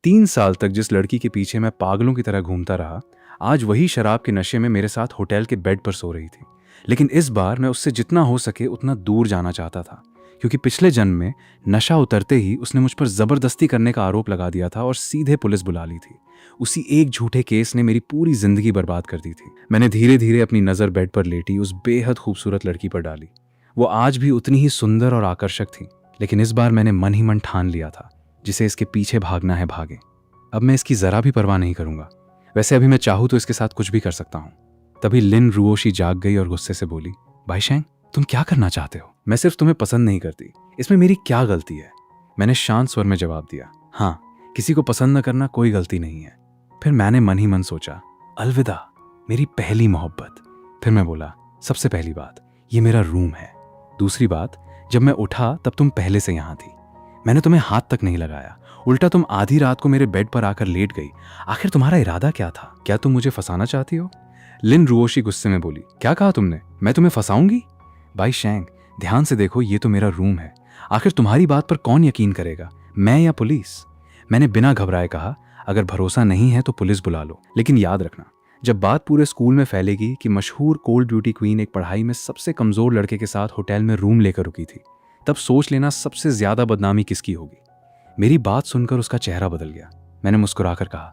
3 साल तक जिस लड़की के पीछे मैं पागलों की तरह घूमता रहा, आज वही शराब के नशे में मेरे साथ होटल के बेड पर सो रही थी। लेकिन इस बार मैं उससे जितना हो सके उतना दूर जाना चाहता था, क्योंकि पिछले जन्म में नशा उतरते ही उसने मुझ पर जबरदस्ती करने का आरोप लगा दिया था और सीधे पुलिस बुला ली थी। उसी एक झूठे केस ने मेरी पूरी जिंदगी बर्बाद कर दी थी। मैंने धीरे धीरे अपनी नज़र बेड पर लेटी उस बेहद खूबसूरत लड़की पर डाली। वो आज भी उतनी ही सुंदर और आकर्षक थी, लेकिन इस बार मैंने मन ही मन ठान लिया था, जिसे इसके पीछे भागना है भागे। अब मैं इसकी जरा भी परवाह नहीं करूंगा। वैसे अभी मैं चाहूँ तो इसके साथ कुछ भी कर सकता हूँ। तभी लिन रुओशी जाग गई और गुस्से से बोली, भाई शेंग, तुम क्या करना चाहते हो? मैं सिर्फ तुम्हें पसंद नहीं करती, इसमें मेरी क्या गलती है? मैंने शांत स्वर में जवाब दिया, हाँ, किसी को पसंद न करना कोई गलती नहीं है। फिर मैंने मन ही मन सोचा, अलविदा मेरी पहली मोहब्बत। फिर मैं बोला, सबसे पहली बात, ये मेरा रूम है। दूसरी बात, जब मैं उठा तब तुम पहले से यहाँ थी। मैंने तुम्हें हाथ तक नहीं लगाया, उल्टा तुम आधी रात को मेरे बेड पर आकर लेट गई। आखिर तुम्हारा इरादा क्या था? क्या तुम मुझे फंसाना चाहती हो? लिन रुओशी गुस्से में बोली, क्या कहा तुमने? मैं तुम्हें फंसाऊंगी? भाई शेंग, ध्यान से देखो, ये तो मेरा रूम है। आखिर तुम्हारी बात पर कौन यकीन करेगा, मैं या पुलिस? मैंने बिना घबराए कहा, अगर भरोसा नहीं है तो पुलिस बुला लो, लेकिन याद रखना, जब बात पूरे स्कूल में फैलेगी कि मशहूर कोल्ड ब्यूटी क्वीन एक पढ़ाई में सबसे कमजोर लड़के के साथ होटल में रूम लेकर रुकी थी, तब सोच लेना सबसे ज्यादा बदनामी किसकी होगी। मेरी बात सुनकर उसका चेहरा बदल गया। मैंने मुस्कुराकर कहा,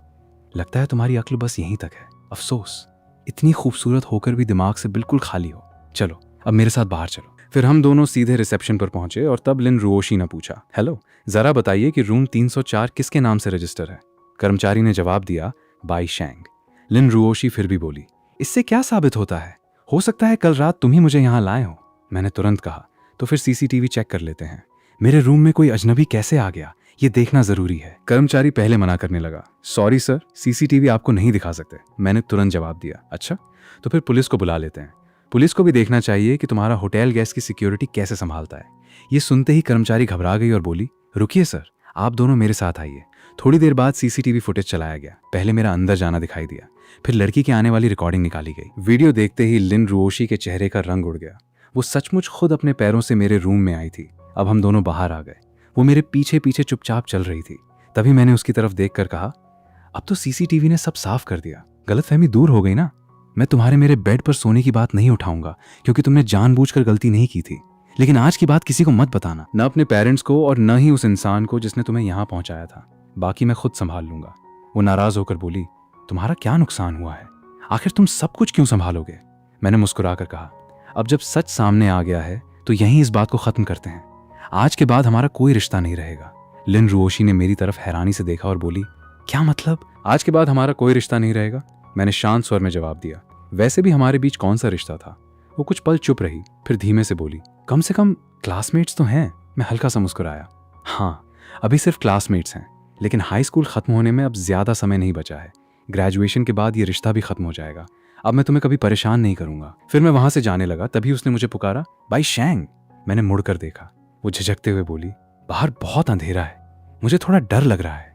लगता है तुम्हारी अक्ल बस यहीं तक है। अफसोस, इतनी खूबसूरत होकर भी दिमाग से बिल्कुल खाली हो। चलो अब मेरे साथ बाहर चलो। फिर हम दोनों सीधे रिसेप्शन पर पहुंचे और तब लिन रुओशी ने पूछा, हेलो, जरा बताइए कि रूम 304 किसके नाम से रजिस्टर है? कर्मचारी ने जवाब दिया, बाई शेंग। लिन रुओशी फिर भी बोली, इससे क्या साबित होता है? हो सकता है कल रात तुम ही मुझे यहाँ लाए हो। मैंने तुरंत कहा, तो फिर सीसीटीवी चेक कर लेते हैं। मेरे रूम में कोई अजनबी कैसे आ गया, ये देखना जरूरी है। कर्मचारी पहले मना करने लगा, सॉरी सर, सीसीटीवी आपको नहीं दिखा सकते। मैंने तुरंत जवाब दिया, अच्छा, तो फिर पुलिस को बुला लेते हैं। पुलिस को भी देखना चाहिए कि तुम्हारा होटल गेस्ट की सिक्योरिटी कैसे संभालता है। ये सुनते ही कर्मचारी घबरा गई और बोली, रुकिए सर, आप दोनों मेरे साथ आइए। थोड़ी देर बाद सीसीटीवी फुटेज चलाया गया। पहले मेरा अंदर जाना दिखाई दिया, फिर लड़की के आने वाली रिकॉर्डिंग निकाली गई। वीडियो देखते ही लिन रुओशी के चेहरे का रंग उड़ गया। वो सचमुच खुद अपने पैरों से मेरे रूम में आई थी। अब हम दोनों बाहर आ गए। वो मेरे पीछे पीछे चुपचाप चल रही थी। तभी मैंने उसकी तरफ देखकर कहा, अब तो सीसीटीवी ने सब साफ कर दिया, गलतफहमी दूर हो गई ना। मैं तुम्हारे मेरे बेड पर सोने की बात नहीं उठाऊंगा, क्योंकि तुमने जानबूझकर गलती नहीं की थी। लेकिन आज की बात किसी को मत बताना, न अपने पेरेंट्स को और न ही उस इंसान को जिसने तुम्हें यहाँ पहुंचाया था। बाकी मैं खुद संभाल लूंगा। वो नाराज होकर बोली, तुम्हारा क्या नुकसान हुआ है? आखिर तुम सब कुछ क्यों संभालोगे? मैंने मुस्कुराकर कहा, अब जब सच सामने आ गया है तो यहीं इस बात को खत्म करते हैं। आज के बाद हमारा कोई रिश्ता नहीं रहेगा। लिन रुओशी ने मेरी तरफ हैरानी से देखा और बोली, क्या मतलब, आज के बाद हमारा कोई रिश्ता नहीं रहेगा? मैंने शांत स्वर में जवाब दिया, वैसे भी हमारे बीच कौन सा रिश्ता था? वो कुछ पल चुप रही, फिर धीमे से बोली, कम से कम क्लासमेट्स तो हैं। मैं हल्का सा मुस्कुराया, हाँ, अभी सिर्फ क्लासमेट्स हैं, लेकिन हाई स्कूल खत्म होने में अब ज्यादा समय नहीं बचा है। ग्रेजुएशन के बाद ये रिश्ता भी खत्म हो जाएगा। अब मैं तुम्हें कभी परेशान नहीं करूंगा। फिर मैं वहां से जाने लगा, तभी उसने मुझे पुकारा, भाई शेंग। मैंने मुड़कर देखा। वो झिझकते हुए बोली, बाहर बहुत अंधेरा है, मुझे थोड़ा डर लग रहा है।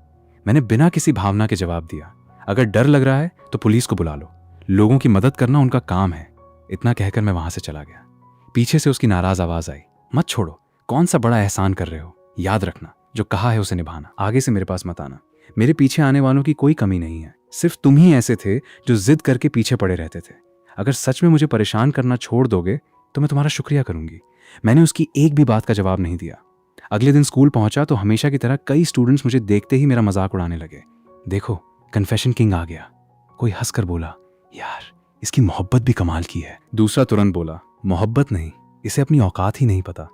मैंने बिना किसी भावना के जवाब दिया, अगर डर लग रहा है तो पुलिस को बुला लो, लोगों की मदद करना उनका काम है। इतना कहकर मैं वहां से चला गया। पीछे से उसकी नाराज आवाज आई, मत छोड़ो, कौन सा बड़ा एहसान कर रहे हो? याद रखना, जो कहा है उसे निभाना, आगे से मेरे पास मत आना। मेरे पीछे आने वालों की कोई कमी नहीं है, सिर्फ तुम ही ऐसे थे जो जिद करके पीछे पड़े रहते थे। अगर सच में मुझे परेशान करना छोड़ दोगे तो मैं तुम्हारा शुक्रिया करूंगी। मैंने उसकी एक भी बात का जवाब नहीं दिया। अगले दिन स्कूल पहुंचा तो हमेशा की तरह कई स्टूडेंट्स मुझे देखते ही मेरा मजाक उड़ाने लगे। देखो, कन्फेशन किंग आ गया। कोई हंसकर बोला, यार, इसकी मोहब्बत भी कमाल की है। दूसरा तुरंत बोला, मोहब्बत नहीं, इसे अपनी औकात ही नहीं पता।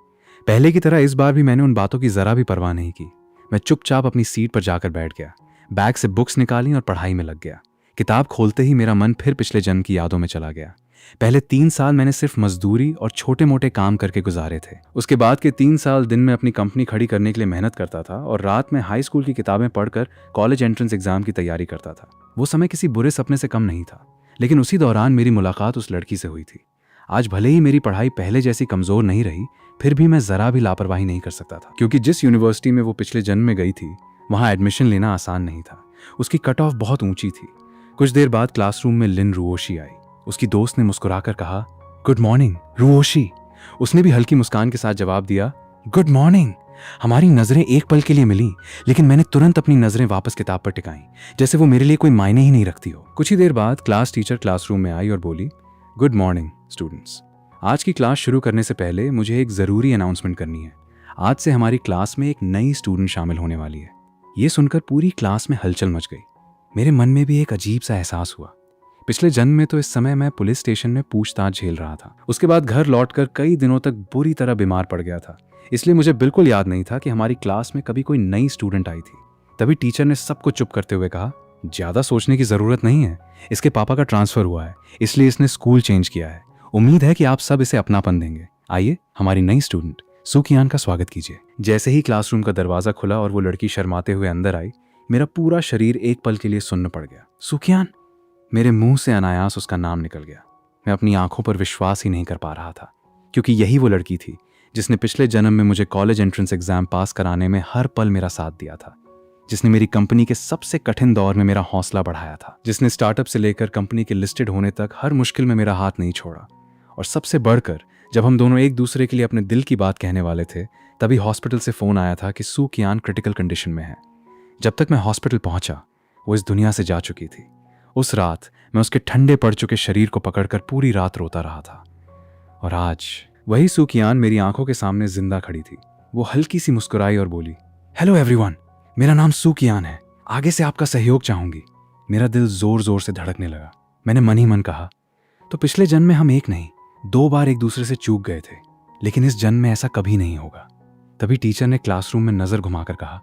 पहले की तरह इस बार भी मैंने उन बातों की जरा भी परवाह नहीं की। मैं चुपचाप अपनी सीट पर जाकर बैठ गया, बैग से बुक्स निकाली और पढ़ाई में लग गया। किताब खोलते ही मेरा मन फिर पिछले जन्म की यादों में चला गया। पहले 3 साल मैंने सिर्फ मजदूरी और छोटे मोटे काम करके गुजारे थे। उसके बाद के 3 साल दिन में अपनी कंपनी खड़ी करने के लिए मेहनत करता था और रात में हाई स्कूल की किताबें पढ़कर कॉलेज एंट्रेंस एग्जाम की तैयारी करता था। वो समय किसी बुरे सपने से कम नहीं था, लेकिन उसी दौरान मेरी मुलाकात उस लड़की से हुई थी। आज भले ही मेरी पढ़ाई पहले जैसी कमजोर नहीं रही, फिर भी मैं जरा भी लापरवाही नहीं कर सकता था, क्योंकि जिस यूनिवर्सिटी में वो पिछले जन्म में गई थी वहां एडमिशन लेना आसान नहीं था। उसकी कट ऑफ बहुत ऊंची थी। कुछ देर बाद क्लासरूम में लिन रुओशी आई। उसकी दोस्त ने मुस्कुराकर कहा, गुड मॉर्निंग रुओशी। उसने भी हल्की मुस्कान के साथ जवाब दिया, गुड मॉर्निंग। हमारी नजरें एक पल के लिए मिली, लेकिन मैंने तुरंत अपनी नजरें वापस किताब पर टिकाई, जैसे वो मेरे लिए कोई मायने ही नहीं रखती हो। कुछ ही देर बाद क्लास टीचर क्लासरूम में आई और बोली, गुड मॉर्निंग स्टूडेंट्स। आज की क्लास शुरू करने से पहले मुझे एक ज़रूरी अनाउंसमेंट करनी है। आज से हमारी क्लास में एक नई स्टूडेंट शामिल होने वाली है। ये सुनकर पूरी क्लास में हलचल मच गई। मेरे मन में भी एक अजीब सा एहसास हुआ। पिछले जन्म में तो इस समय मैं पुलिस स्टेशन में पूछताछ झेल रहा था। उसके बाद घर लौटकर कई दिनों तक बुरी तरह बीमार पड़ गया था, इसलिए मुझे बिल्कुल याद नहीं था कि हमारी क्लास में कभी कोई नई स्टूडेंट आई थी। तभी टीचर ने सबको चुप करते हुए कहा, ज़्यादा सोचने की ज़रूरत नहीं है। इसके पापा का ट्रांसफ़र हुआ है, इसलिए इसने स्कूल चेंज किया है। उम्मीद है कि आप सब इसे अपनापन देंगे। आइए हमारी नई स्टूडेंट सुकियान का स्वागत कीजिए। जैसे ही क्लासरूम का दरवाज़ा खुला और वो लड़की शर्माते हुए अंदर आई, मेरा पूरा शरीर एक पल के लिए सुन्न पड़ गया। सुकियान! मेरे मुंह से अनायास उसका नाम निकल गया। मैं अपनी आंखों पर विश्वास ही नहीं कर पा रहा था, क्योंकि यही वो लड़की थी जिसने पिछले जन्म में मुझे कॉलेज एंट्रेंस एग्जाम पास कराने में हर पल मेरा साथ दिया था, जिसने मेरी कंपनी के सबसे कठिन दौर में मेरा हौसला बढ़ाया था, जिसने स्टार्टअप से लेकर कंपनी के लिस्टेड होने तक हर मुश्किल में मेरा हाथ नहीं छोड़ा। और सबसे बढ़कर जब हम दोनों एक दूसरे के लिए अपने दिल की बात कहने वाले थे, तभी हॉस्पिटल से फ़ोन आया था कि सुकियान क्रिटिकल कंडीशन में है। जब तक मैं हॉस्पिटल पहुंचा, वो इस दुनिया से जा चुकी थी। उस रात मैं उसके ठंडे पड़ चुके शरीर को पकड़कर पूरी रात रोता रहा था। और आज वही सुकियान मेरी आंखों के सामने जिंदा खड़ी थी। वो हल्की सी मुस्कुराई और बोली, हेलो एवरीवन, मेरा नाम सुकियान है। आगे से आपका सहयोग चाहूंगी। मेरा दिल जोर जोर से धड़कने लगा। मैंने मन ही मन कहा, तो पिछले जन्म में हम एक नहीं 2 बार एक दूसरे से चूक गए थे, लेकिन इस जन्म में ऐसा कभी नहीं होगा। तभी टीचर ने क्लासरूम में नजर घुमाकर कहा,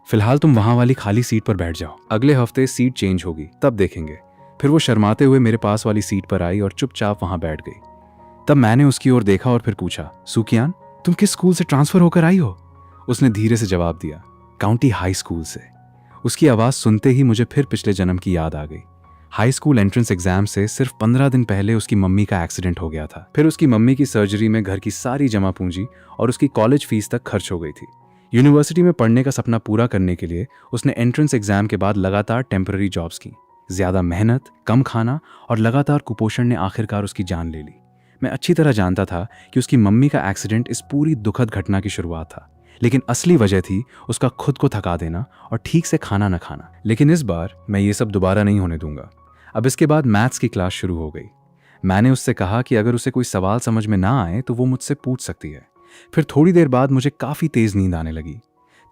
फिलहाल तुम वहां वाली खाली सीट पर बैठ जाओ। अगले हफ्ते सीट चेंज होगी, तब देखेंगे। फिर वो शर्माते हुए मेरे पास वाली सीट पर आई और चुपचाप वहां बैठ गई। तब मैंने उसकी ओर देखा और फिर पूछा, सुकियान, तुम किस स्कूल से ट्रांसफर होकर आई हो? उसने धीरे से जवाब दिया, काउंटी हाई स्कूल से। उसकी आवाज़ सुनते ही मुझे फिर पिछले जन्म की याद आ गई। हाई स्कूल एंट्रेंस एग्जाम से सिर्फ 15 दिन पहले उसकी मम्मी का एक्सीडेंट हो गया था। फिर उसकी मम्मी की सर्जरी में घर की सारी जमा पूंजी और उसकी कॉलेज फीस तक खर्च हो गई थी। यूनिवर्सिटी में पढ़ने का सपना पूरा करने के लिए उसने एंट्रेंस एग्जाम के बाद लगातार टेम्पररी जॉब्स की। ज़्यादा मेहनत, कम खाना और लगातार कुपोषण ने आखिरकार उसकी जान ले ली। मैं अच्छी तरह जानता था कि उसकी मम्मी का एक्सीडेंट इस पूरी दुखद घटना की शुरुआत था, लेकिन असली वजह थी उसका खुद को थका देना और ठीक से खाना न खाना। लेकिन इस बार मैं ये सब दोबारा नहीं होने दूंगा। अब इसके बाद मैथ्स की क्लास शुरू हो गई। मैंने उससे कहा कि अगर उसे कोई सवाल समझ में ना आए तो वो मुझसे पूछ सकती है। फिर थोड़ी देर बाद मुझे काफ़ी तेज़ नींद आने लगी।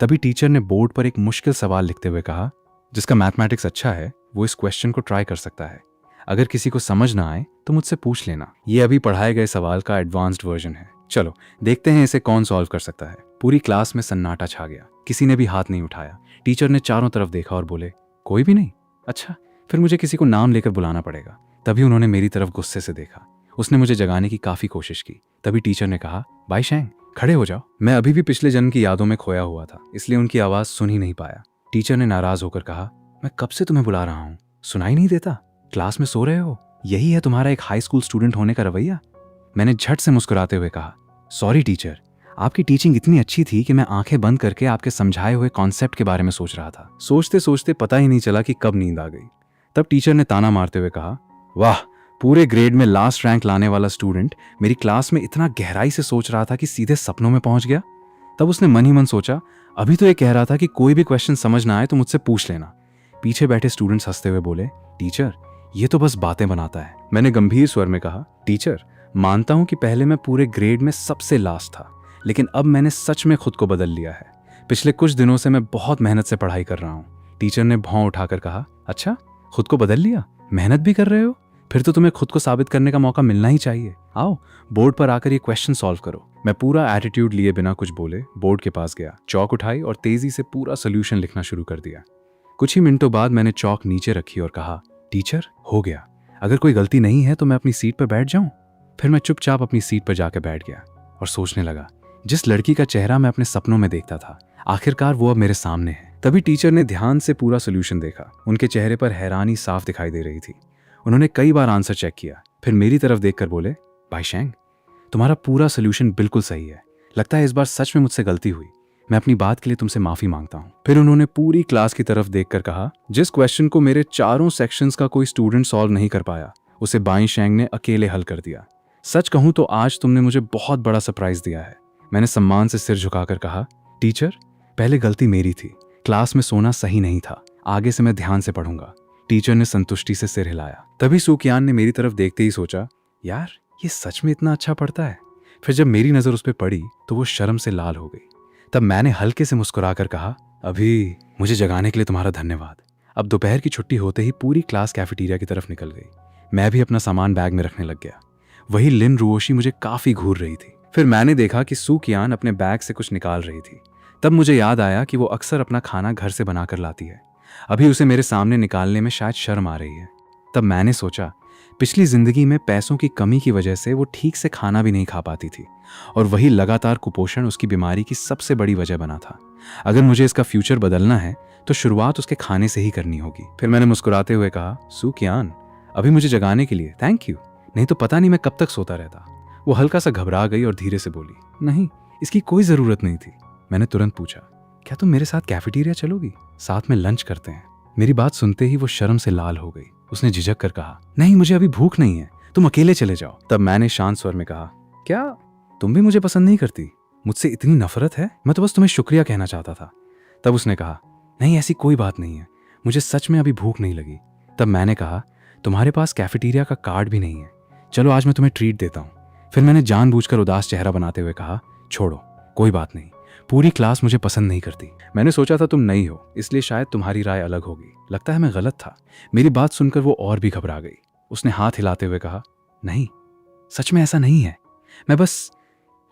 तभी टीचर ने बोर्ड पर एक मुश्किल सवाल लिखते हुए कहा, जिसका मैथमेटिक्स अच्छा है वो इस क्वेश्चन को ट्राई कर सकता है। अगर किसी को समझ ना आए तो मुझसे पूछ लेना। ये अभी पढ़ाए गए सवाल का एडवांस्ड वर्जन है। चलो देखते हैं इसे कौन सॉल्व कर सकता है। पूरी क्लास में सन्नाटा छा गया। किसी ने भी हाथ नहीं उठाया। टीचर ने चारों तरफ देखा और बोले, कोई भी नहीं? अच्छा, फिर मुझे किसी को नाम लेकर बुलाना पड़ेगा। तभी उन्होंने मेरी तरफ गुस्से से देखा। उसने मुझे जगाने की काफ़ी कोशिश की। तभी टीचर ने कहा, भाई शैंग, खड़े हो जाओ। मैं अभी भी पिछले जन्म की यादों में खोया हुआ था, इसलिए उनकी आवाज़ सुन ही नहीं पाया। टीचर ने नाराज़ होकर कहा, मैं कब से तुम्हें बुला रहा हूँ, सुनाई नहीं देता? क्लास में सो रहे हो? यही है तुम्हारा एक हाई स्कूल स्टूडेंट होने का रवैया? मैंने झट से मुस्कुराते हुए कहा, सॉरी टीचर, आपकी टीचिंग इतनी अच्छी थी कि मैं आंखें बंद करके आपके समझाए हुए कॉन्सेप्ट के बारे में सोच रहा था। सोचते सोचते पता ही नहीं चला कि कब नींद आ गई। तब टीचर ने ताना मारते हुए कहा, वाह, पूरे ग्रेड में लास्ट रैंक लाने वाला स्टूडेंट मेरी क्लास में इतना गहराई से सोच रहा था कि सीधे सपनों में पहुंच गया। तब उसने मन ही मन सोचा, अभी तो ये कह रहा था कि कोई भी क्वेश्चन समझ ना आए तो मुझसे पूछ लेना। पीछे बैठे स्टूडेंट्स हंसते हुए बोले, टीचर, ये तो बस बातें बनाता है। मैंने गंभीर स्वर में कहा, टीचर, मानता हूं कि पहले मैं पूरे ग्रेड में सबसे लास्ट था, लेकिन अब मैंने सच में खुद को बदल लिया है। पिछले कुछ दिनों से मैं बहुत मेहनत से पढ़ाई कर रहा हूँ। टीचर ने भौं उठाकर कहा, अच्छा, खुद को बदल लिया? मेहनत भी कर रहे हो? फिर तो तुम्हें खुद को साबित करने का मौका मिलना ही चाहिए। आओ बोर्ड पर आकर ये क्वेश्चन सॉल्व करो। मैं पूरा एटीट्यूड लिए बिना कुछ बोले बोर्ड के पास गया, चौक उठाई और तेजी से पूरा सोल्यूशन लिखना शुरू कर दिया। कुछ ही मिनटों बाद मैंने चौक नीचे रखी और कहा, टीचर, हो गया। अगर कोई गलती नहीं है तो मैं अपनी सीट पर बैठ जाऊं? फिर मैं चुपचाप अपनी सीट पर जाकर बैठ गया और सोचने लगा, जिस लड़की का चेहरा मैं अपने सपनों में देखता था, आखिरकार वो अब मेरे सामने है। तभी टीचर ने ध्यान से पूरा सोल्यूशन देखा। उनके चेहरे पर हैरानी साफ दिखाई दे रही थी। उन्होंने कई बार आंसर चेक किया, फिर मेरी तरफ देखकर बोले, भाई शैंग, तुम्हारा पूरा सोल्यूशन बिल्कुल सही है। लगता है इस बार सच में मुझसे गलती हुई। मैं अपनी बात के लिए तुमसे माफी मांगता हूँ। फिर उन्होंने पूरी क्लास की तरफ देखकर कहा, जिस क्वेश्चन को मेरे चारों सेक्शंस का कोई स्टूडेंट सॉल्व नहीं कर पाया, उसे बाई शैंग ने अकेले हल कर दिया। सच कहूं तो आज तुमने मुझे बहुत बड़ा सरप्राइज दिया है। मैंने सम्मान से सिर झुकाकर कहा, टीचर, पहले गलती मेरी थी, क्लास में सोना सही नहीं था, आगे से मैं ध्यान से पढ़ूंगा। टीचर ने संतुष्टि से सिर हिलाया। तभी सूकियान ने मेरी तरफ देखते ही सोचा, यार ये सच में इतना अच्छा पढ़ता है। फिर जब मेरी नजर उस पर पड़ी तो वो शर्म से लाल हो गई। तब मैंने हल्के से मुस्कुराकर कहा, अभी मुझे जगाने के लिए तुम्हारा धन्यवाद। अब दोपहर की छुट्टी होते ही पूरी क्लास कैफेटेरिया की तरफ निकल गई। मैं भी अपना सामान बैग में रखने लग गया। वही लिन रुओशी मुझे काफी घूर रही थी। फिर मैंने देखा कि सूकियान अपने बैग से कुछ निकाल रही थी। तब मुझे याद आया कि वो अक्सर अपना खाना घर से बनाकर लाती है। अभी उसे मेरे सामने निकालने में शायद शर्म आ रही है। तब मैंने सोचा, पिछली जिंदगी में पैसों की कमी की वजह से वो ठीक से खाना भी नहीं खा पाती थी और वही लगातार कुपोषण उसकी बीमारी की सबसे बड़ी वजह बना था। अगर मुझे इसका फ्यूचर बदलना है तो शुरुआत उसके खाने से ही करनी होगी। फिर मैंने मुस्कुराते हुए कहा, सूकियान, अभी मुझे जगाने के लिए थैंक यू, नहीं तो पता नहीं मैं कब तक सोता रहता। वो हल्का सा घबरा गई और धीरे से बोली, नहीं, इसकी कोई जरूरत नहीं थी। मैंने तुरंत पूछा, क्या तुम मेरे साथ कैफेटेरिया चलोगी? साथ में लंच करते हैं। मेरी बात सुनते ही वो शर्म से लाल हो गई। उसने झिझक कर कहा, नहीं, मुझे अभी भूख नहीं है, तुम अकेले चले जाओ। तब मैंने शांत स्वर में कहा, क्या तुम भी मुझे पसंद नहीं करती? मुझसे इतनी नफरत है? मैं तो बस तुम्हें शुक्रिया कहना चाहता था। तब उसने कहा, नहीं, ऐसी कोई बात नहीं है, मुझे सच में अभी भूख नहीं लगी। तब मैंने कहा, तुम्हारे पास कैफेटेरिया का कार्ड भी नहीं है, चलो आज मैं तुम्हें ट्रीट देता हूँ। फिर मैंने जानबूझकर उदास चेहरा बनाते हुए कहा, छोड़ो, कोई बात नहीं, पूरी क्लास मुझे पसंद नहीं करती। मैंने सोचा था तुम नई हो, इसलिए शायद तुम्हारी राय अलग होगी। लगता है मैं गलत था। मेरी बात सुनकर वो और भी घबरा गई। उसने हाथ हिलाते हुए कहा, नहीं, सच में ऐसा नहीं है, मैं बस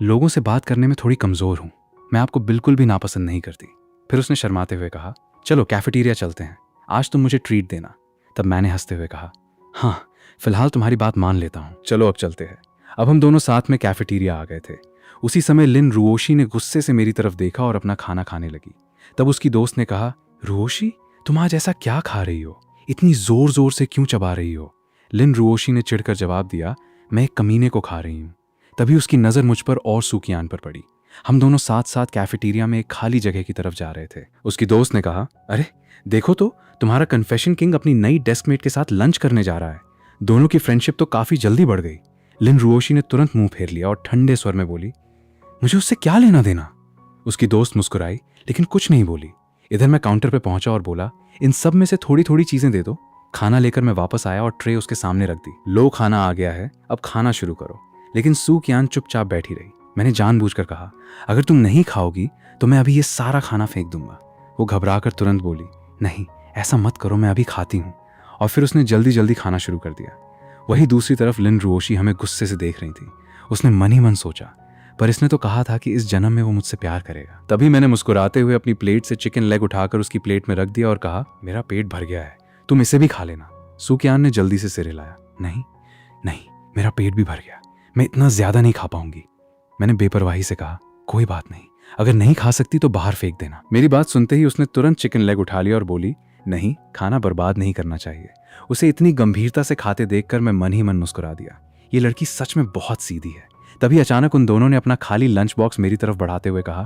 लोगों से बात करने में थोड़ी कमजोर हूं। मैं आपको बिल्कुल भी नापसंद नहीं करती। फिर उसने शर्माते हुए कहा, चलो कैफेटेरिया चलते हैं, आज तुम मुझे ट्रीट देना। तब मैंने हंसते हुए कहा, हाँ, फिलहाल तुम्हारी बात मान लेता हूँ, चलो अब चलते हैं। अब हम दोनों साथ में कैफेटेरिया आ गए थे। उसी समय लिन रुओशी ने गुस्से से मेरी तरफ देखा और अपना खाना खाने लगी। तब उसकी दोस्त ने कहा, रुओशी, तुम आज ऐसा क्या खा रही हो? इतनी जोर जोर से क्यों चबा रही हो? लिन रुओशी ने चिढ़कर जवाब दिया, मैं एक कमीने को खा रही हूँ। तभी उसकी नजर मुझ पर और सूकियान पर पड़ी। हम दोनों साथ साथ कैफेटेरिया में एक खाली जगह की तरफ जा रहे थे। उसकी दोस्त ने कहा, अरे देखो तो, तुम्हारा कन्फेशन किंग अपनी नई डेस्कमेट के साथ लंच करने जा रहा है। दोनों की फ्रेंडशिप तो काफी जल्दी बढ़ गई। लिन रुओशी ने तुरंत मुंह फेर लिया और ठंडे स्वर में बोली, मुझे उससे क्या लेना देना? उसकी दोस्त मुस्कुराई लेकिन कुछ नहीं बोली। इधर मैं काउंटर पे पहुंचा और बोला, इन सब में से थोड़ी थोड़ी चीजें दे दो। खाना लेकर मैं वापस आया और ट्रे उसके सामने रख दी। लो, खाना आ गया है, अब खाना शुरू करो। लेकिन सूकियान चुपचाप बैठी रही। मैंने जानबूझकर कहा, अगर तुम नहीं खाओगी तो मैं अभी ये सारा खाना फेंक दूंगा। वो घबराकर तुरंत बोली, नहीं, ऐसा मत करो, मैं अभी खाती हूँ। और फिर उसने जल्दी जल्दी खाना शुरू कर दिया। वही दूसरी तरफ लिन रुओशी हमें गुस्से से देख रही थी। उसने मन ही मन सोचा, पर इसने तो कहा था कि इस जन्म में वो मुझसे प्यार करेगा। तभी मैंने मुस्कुराते हुए अपनी प्लेट से चिकन लेग उठाकर उसकी प्लेट में रख दिया और कहा, मेरा पेट भर गया है, तुम इसे भी खा लेना। सूकियान ने जल्दी से सिर हिलाया, नहीं नहीं, मेरा पेट भी भर गया, मैं इतना ज्यादा नहीं खा पाऊंगी। मैंने बेपरवाही से कहा, कोई बात नहीं, अगर नहीं खा सकती तो बाहर फेंक देना। मेरी बात सुनते ही उसने तुरंत चिकन लेग उठा लिया और बोली, नहीं, खाना बर्बाद नहीं करना चाहिए। उसे इतनी गंभीरता से खाते देखकर मैं मन ही मन मुस्कुरा दिया। ये लड़की सच में बहुत सीधी है। तभी अचानक उन दोनों ने अपना खाली लंच बॉक्स मेरी तरफ बढ़ाते हुए कहा,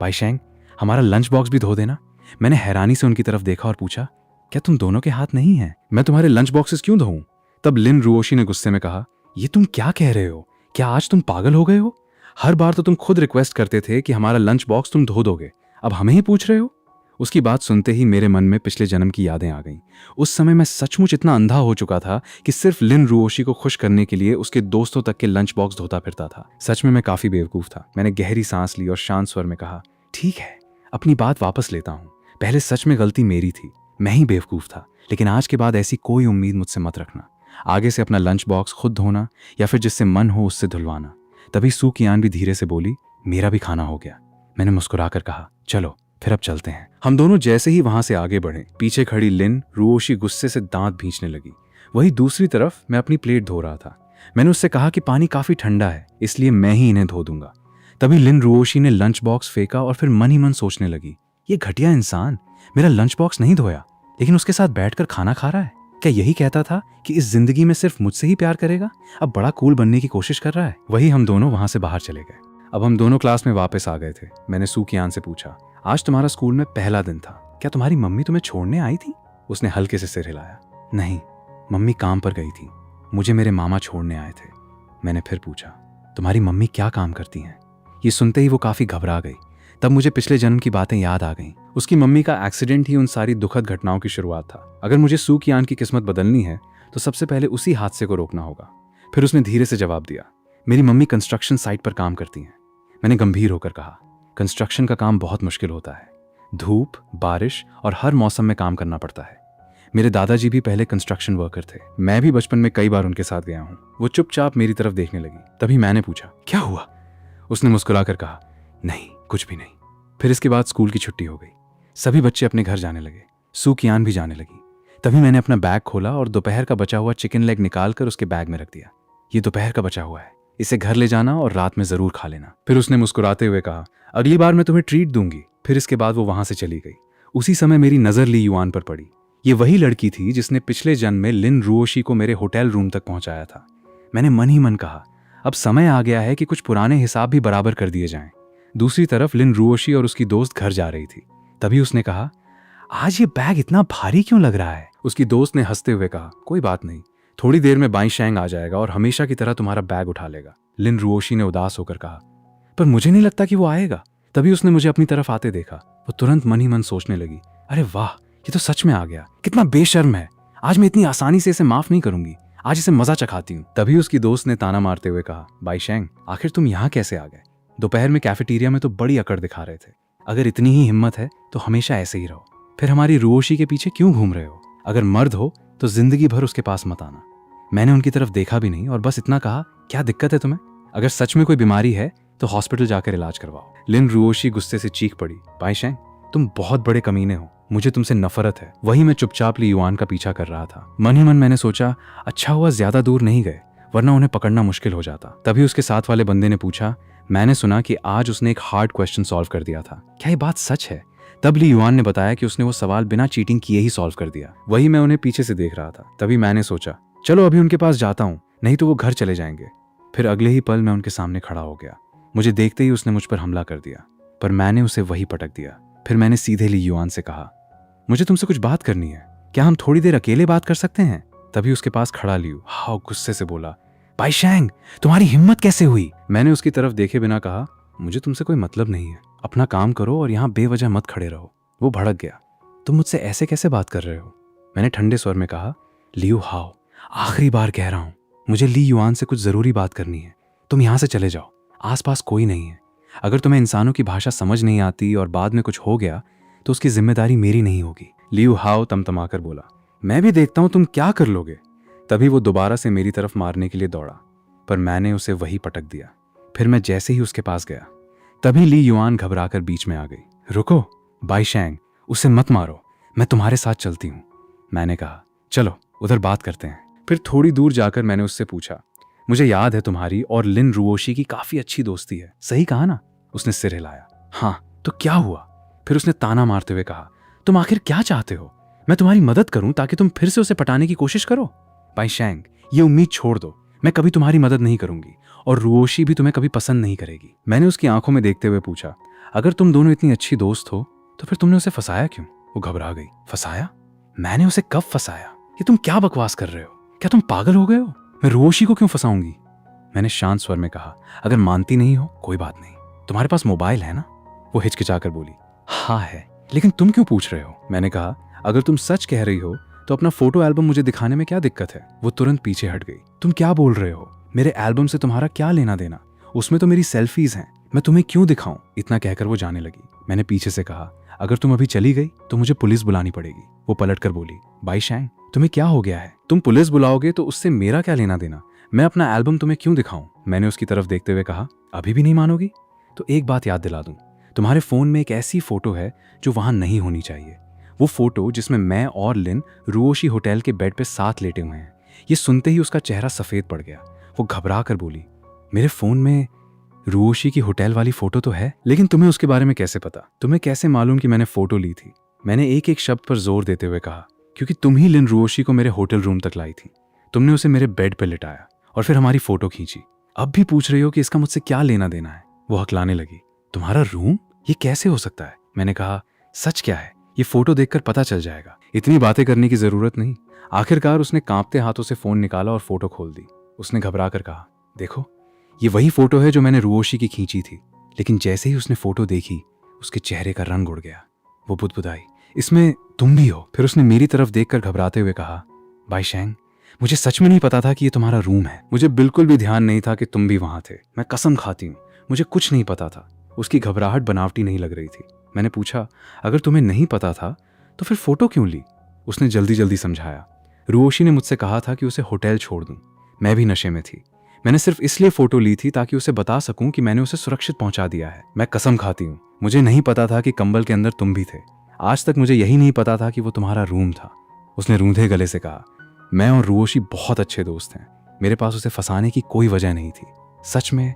भाई शेंग, हमारा लंच बॉक्स भी धो देना। मैंने हैरानी से उनकी तरफ देखा और पूछा, क्या तुम दोनों के हाथ नहीं हैं? मैं तुम्हारे लंच बॉक्सेस क्यों धोऊं? तब लिन रुओशी ने गुस्से में कहा, ये तुम क्या कह रहे हो? क्या आज तुम पागल हो गए हो? हर बार तो तुम खुद रिक्वेस्ट करते थे कि हमारा लंच बॉक्स तुम धो दोगे, अब हमें ही पूछ रहे हो? उसकी बात सुनते ही मेरे मन में पिछले जन्म की यादें आ गईं। उस समय मैं सचमुच इतना अंधा हो चुका था कि सिर्फ लिन रुओशी को खुश करने के लिए उसके दोस्तों तक के लंच बॉक्स धोता फिरता था। सच में मैं काफी बेवकूफ था। मैंने गहरी सांस ली और शांत स्वर में कहा, ठीक है, अपनी बात वापस लेता हूँ। पहले सच में गलती मेरी थी, मैं ही बेवकूफ था। लेकिन आज के बाद ऐसी कोई उम्मीद मुझसे मत रखना। आगे से अपना लंच बॉक्स खुद धोना या फिर जिससे मन हो उससे धुलवाना। तभी सूकियान भी धीरे से बोली, मेरा भी खाना हो गया। मैंने मुस्कुराकर कहा, चलो फिर अब चलते हैं। हम दोनों जैसे ही वहां से आगे बढ़े, पीछे खड़ी लिन रुओशी गुस्से से दांत भींचने लगी। वही दूसरी तरफ मैं अपनी प्लेट धो रहा था। मैंने उससे कहा कि पानी काफी ठंडा है, इसलिए मैं ही इन्हें धो दूंगा। तभी लिन रुओशी ने लंच बॉक्स फेंका और फिर मन ही मन सोचने लगी, ये घटिया इंसान मेरा लंच बॉक्स नहीं धोया, लेकिन उसके साथ बैठकर खाना खा रहा है। क्या यही कहता था कि इस जिंदगी में सिर्फ मुझसे ही प्यार करेगा? अब बड़ा कूल बनने की कोशिश कर रहा है। वही हम दोनों वहां से बाहर चले गए। अब हम दोनों क्लास में वापस आ गए थे। मैंने सूकियान से पूछा, आज तुम्हारा स्कूल में पहला दिन था, क्या तुम्हारी मम्मी तुम्हें छोड़ने आई थी? उसने हल्के से सिर हिलाया, नहीं, मम्मी काम पर गई थी, मुझे मेरे मामा छोड़ने आए थे। मैंने फिर पूछा, तुम्हारी मम्मी क्या काम करती हैं? ये सुनते ही वो काफी घबरा गई। तब मुझे पिछले जन्म की बातें याद आ गईं। उसकी मम्मी का एक्सीडेंट ही उन सारी दुखद घटनाओं की शुरुआत था। अगर मुझे सू कियान की किस्मत बदलनी है तो सबसे पहले उसी हादसे को रोकना होगा। फिर उसने धीरे से जवाब दिया, मेरी मम्मी कंस्ट्रक्शन साइट पर काम करती हैं। मैंने गंभीर होकर कहा, कंस्ट्रक्शन का काम बहुत मुश्किल होता है। धूप, बारिश और हर मौसम में काम करना पड़ता है। मेरे दादाजी भी पहले कंस्ट्रक्शन वर्कर थे। मैं भी बचपन में कई बार उनके साथ गया हूँ। वो चुपचाप मेरी तरफ देखने लगी। तभी मैंने पूछा, क्या हुआ? उसने मुस्कुराकर कहा, नहीं, कुछ भी नहीं। फिर इसके बाद स्कूल की छुट्टी हो गई। सभी बच्चे अपने घर जाने लगे। सू कियान भी जाने लगी। तभी मैंने अपना बैग खोला और दोपहर का बचा हुआ चिकन लेग निकालकर उसके बैग में रख दिया। ये दोपहर का बचा हुआ है, इसे घर ले जाना और रात में जरूर खा लेना। फिर उसने मुस्कुराते हुए कहा, अगली बार मैं तुम्हें ट्रीट दूंगी। फिर इसके बाद वो वहां से चली गई। उसी समय मेरी नजर ली युआन पर पड़ी। ये वही लड़की थी जिसने पिछले जन्म में लिन रुओशी को मेरे होटल रूम तक पहुंचाया था। मैंने मन ही मन कहा, अब समय आ गया है कि कुछ पुराने हिसाब भी बराबर कर दिए जाएं। दूसरी तरफ लिन रुओशी और उसकी दोस्त घर जा रही थी। तभी उसने कहा, आज ये बैग इतना भारी क्यों लग रहा है? उसकी दोस्त ने हंसते हुए कहा, कोई बात नहीं, थोड़ी देर में बाई शैंग आ जाएगा और हमेशा की तरह तुम्हारा बैग उठा लेगा। लिन रुओशी ने उदास होकर कहा, पर मुझे नहीं लगता कि वो आएगा। तभी उसने मुझे अपनी तरफ आते देखा। वो तुरंत मन ही मन सोचने लगी, अरे वाह, ये तो सच में आ गया, कितना बेशर्म है। आज मैं इतनी आसानी से इसे माफ नहीं करूंगी, आज इसे मजा चखाती हूँ। तभी उसकी दोस्त ने ताना मारते हुए कहा, बाई शैंग, आखिर तुम यहाँ कैसे आ गए? दोपहर में कैफेटेरिया में तो बड़ी अकड़ दिखा रहे थे। अगर इतनी ही हिम्मत है तो हमेशा ऐसे ही रहो। फिर हमारी रुओशी के पीछे क्यों घूम रहे हो? अगर मर्द हो तो जिंदगी भर उसके पास मत आना। मैंने उनकी तरफ देखा भी नहीं और बस इतना कहा, क्या दिक्कत है तुम्हें? अगर सच में कोई बीमारी है तो हॉस्पिटल जाकर इलाज करवाओ। लिन रुओशी गुस्से से चीख पड़ी, बाई शैंग, तुम बहुत बड़े कमीने हो, मुझे तुमसे नफरत है। वही मैं चुपचाप ली युआन का पीछा कर रहा था। मन ही मन मैंने सोचा, अच्छा हुआ ज्यादा दूर नहीं गए, वरना उन्हें पकड़ना मुश्किल हो जाता। तभी उसके साथ वाले बंदे ने पूछा, मैंने सुना कि आज उसने एक हार्ड क्वेश्चन सॉल्व कर दिया था, क्या ये बात सच है? तब ली युआन ने बताया कि उसने वो सवाल बिना चीटिंग किए ही सॉल्व कर दिया। वही मैं उन्हें पीछे से देख रहा था। तभी मैंने सोचा, चलो अभी उनके पास जाता हूँ, नहीं तो वो घर चले जाएंगे। फिर अगले ही पल मैं उनके सामने खड़ा हो गया। मुझे देखते ही उसने मुझ पर हमला कर दिया, पर मैंने उसे वही पटक दिया। फिर मैंने सीधे ली युआन से कहा, मुझे तुमसे कुछ बात करनी है, क्या हम थोड़ी देर अकेले बात कर सकते हैं? तभी उसके पास खड़ा लियू हाउ गुस्से से बोला, बाई शैंग, तुम्हारी हिम्मत कैसे हुई? मैंने उसकी तरफ देखे बिना कहा, मुझे तुमसे कोई मतलब नहीं है, अपना काम करो और यहाँ बेवजह मत खड़े रहो। वो भड़क गया, तुम मुझसे ऐसे कैसे बात कर रहे हो? मैंने ठंडे स्वर में कहा, लियू हाउ, आखिरी बार कह रहा हूँ, मुझे ली युआन से कुछ जरूरी बात करनी है। तुम यहाँ से चले जाओ, आसपास कोई नहीं है। अगर तुम्हें इंसानों की भाषा समझ नहीं आती और बाद में कुछ हो गया तो उसकी जिम्मेदारी मेरी नहीं होगी। लियू हाउ तमतमाकर बोला, मैं भी देखता हूं तुम क्या कर लोगे। तभी वो दोबारा से मेरी तरफ मारने के लिए दौड़ा, पर मैंने उसे वही पटक दिया। फिर मैं जैसे ही उसके पास गया, तभी ली युआन घबराकर बीच में आ गई। रुको बाई शैंग, उसे मत मारो, मैं तुम्हारे साथ चलती हूँ। मैंने कहा, चलो उधर बात करते हैं। फिर थोड़ी दूर जाकर मैंने उससे पूछा, मुझे याद है तुम्हारी और लिन रुओशी की काफी अच्छी दोस्ती है, सही कहा ना? उसने सिर हिलाया। हाँ, तो क्या हुआ? फिर उसने ताना मारते हुए कहा, तुम आखिर क्या चाहते हो? मैं तुम्हारी मदद करूं ताकि तुम फिर से उसे पटाने की कोशिश करो? बाई शैंग, ये उम्मीद छोड़ दो, मैं कभी तुम्हारी मदद नहीं करूंगी और रुओशी भी तुम्हें कभी पसंद नहीं करेगी। मैंने उसकी आंखों में देखते हुए पूछा, अगर तुम दोनों इतनी अच्छी दोस्त हो तो फिर तुमने उसे फंसाया क्यों? वो घबरा गई। फंसाया? मैंने उसे कब फंसाया? ये तुम क्या बकवास कर रहे हो? क्या तुम पागल हो गए हो? मैं रुओशी को क्यों फंसाऊंगी? मैंने शांत स्वर में कहा, अगर मानती नहीं हो कोई बात नहीं, तुम्हारे पास मोबाइल है ना? वो हिचकिचाकर बोली, हाँ है, लेकिन तुम क्यों पूछ रहे हो? मैंने कहा, अगर तुम सच कह रही हो तो अपना फोटो एल्बम मुझे दिखाने में क्या दिक्कत है? वो तुरंत पीछे हट गई। तुम क्या बोल रहे हो? मेरे एल्बम से तुम्हारा क्या लेना देना? उसमें तो मेरी सेल्फीज हैं, मैं तुम्हें क्यों दिखाऊं? इतना कहकर वो जाने लगी। मैंने पीछे से कहा, अगर तुम अभी चली गई तो मुझे पुलिस बुलानी पड़ेगी। वो पलटकर बोली, बाई शैंग, तुम्हें क्या हो गया है? तुम पुलिस बुलाओगे तो उससे मेरा क्या लेना देना? मैं अपना एल्बम तुम्हें क्यों दिखाऊं? मैंने उसकी तरफ देखते हुए कहा, अभी भी नहीं मानोगी? तो एक बात याद दिला दूं, तुम्हारे फोन में एक ऐसी फोटो है जो वहां नहीं होनी चाहिए। वो फोटो जिसमें मैं और लिन रुओशी होटल के बेड पे साथ लेटे हुए हैं। ये सुनते ही उसका चेहरा सफेद पड़ गया। वो घबरा कर बोली, मेरे फोन में रुओशी की होटल वाली फोटो तो है, लेकिन तुम्हें उसके बारे में कैसे पता? तुम्हें कैसे मालूम कि मैंने फोटो ली थी? मैंने एक एक शब्द पर जोर देते हुए कहा, क्योंकि तुम ही लिन रुओशी को मेरे होटल रूम तक लाई थी। तुमने उसे मेरे बेड पर लिटाया और फिर हमारी फोटो खींची। अब भी पूछ रही हो कि इसका मुझसे क्या लेना देना है? वो हकलाने लगी, तुम्हारा रूम? ये कैसे हो सकता है? मैंने कहा, सच क्या है ये फोटो देखकर पता चल जाएगा, इतनी बातें करने की जरूरत नहीं। आखिरकार उसने कांपते हाथों से फोन निकाला और फोटो खोल दी। उसने घबरा कर कहा, देखो ये वही फोटो है जो मैंने रुओशी की खींची थी। लेकिन जैसे ही उसने फोटो देखी, उसके चेहरे का रंग उड़ गया। वो बुदबुदाई, इसमें तुम भी हो? फिर उसने मेरी तरफ देखकर घबराते हुए कहा, भाई शेंग, मुझे सच में नहीं पता था कि ये तुम्हारा रूम है। मुझे बिल्कुल भी ध्यान नहीं था कि तुम भी वहां थे। मैं कसम खाती हूँ, मुझे कुछ नहीं पता था। उसकी घबराहट बनावटी नहीं लग रही थी। मैंने पूछा, अगर तुम्हें नहीं पता था तो फिर फोटो क्यों ली? उसने जल्दी जल्दी समझाया, रुओशी ने मुझसे कहा था कि उसे होटल छोड़ दूं। मैं भी नशे में थी। मैंने सिर्फ इसलिए फोटो ली थी ताकि उसे बता सकूं कि मैंने उसे सुरक्षित पहुंचा दिया है। मैं कसम खाती हूँ, मुझे नहीं पता था कि कंबल के अंदर तुम भी थे। आज तक मुझे यही नहीं पता था कि वो तुम्हारा रूम था। उसने रूंधे गले से कहा, मैं और रुओशी बहुत अच्छे दोस्त हैं। मेरे पास उसे फंसाने की कोई वजह नहीं थी। सच में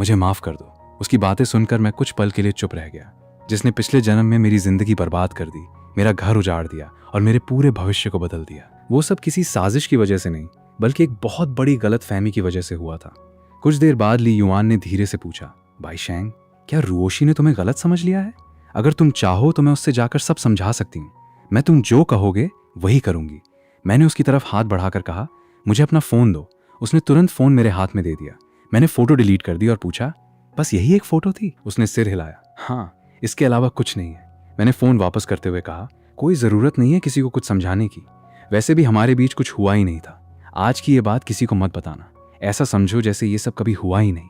मुझे माफ कर दो। उसकी बातें सुनकर मैं कुछ पल के लिए चुप रह गया। जिसने पिछले जन्म में मेरी जिंदगी बर्बाद कर दी, मेरा घर उजाड़ दिया और मेरे पूरे भविष्य को बदल दिया, वो सब किसी साजिश की वजह से नहीं, बल्कि एक बहुत बड़ी गलत फहमी की वजह से हुआ था। कुछ देर बाद ली युआन ने धीरे से पूछा, भाई शेंग, क्या रुओशी ने तुम्हें गलत समझ लिया है? अगर तुम चाहो तो मैं उससे जाकर सब समझा सकती हूँ। मैं तुम जो कहोगे वही करूंगी। मैंने उसकी तरफ हाथ बढ़ाकर कहा, मुझे अपना फोन दो। उसने तुरंत फोन मेरे हाथ में दे दिया। मैंने फोटो डिलीट कर दी और पूछा, बस यही एक फोटो थी? उसने सिर हिलाया, हाँ, इसके अलावा कुछ नहीं है। मैंने फोन वापस करते हुए कहा, कोई जरूरत नहीं है किसी को कुछ समझाने की। वैसे भी हमारे बीच कुछ हुआ ही नहीं था। आज की ये बात किसी को मत बताना। ऐसा समझो जैसे ये सब कभी हुआ ही नहीं।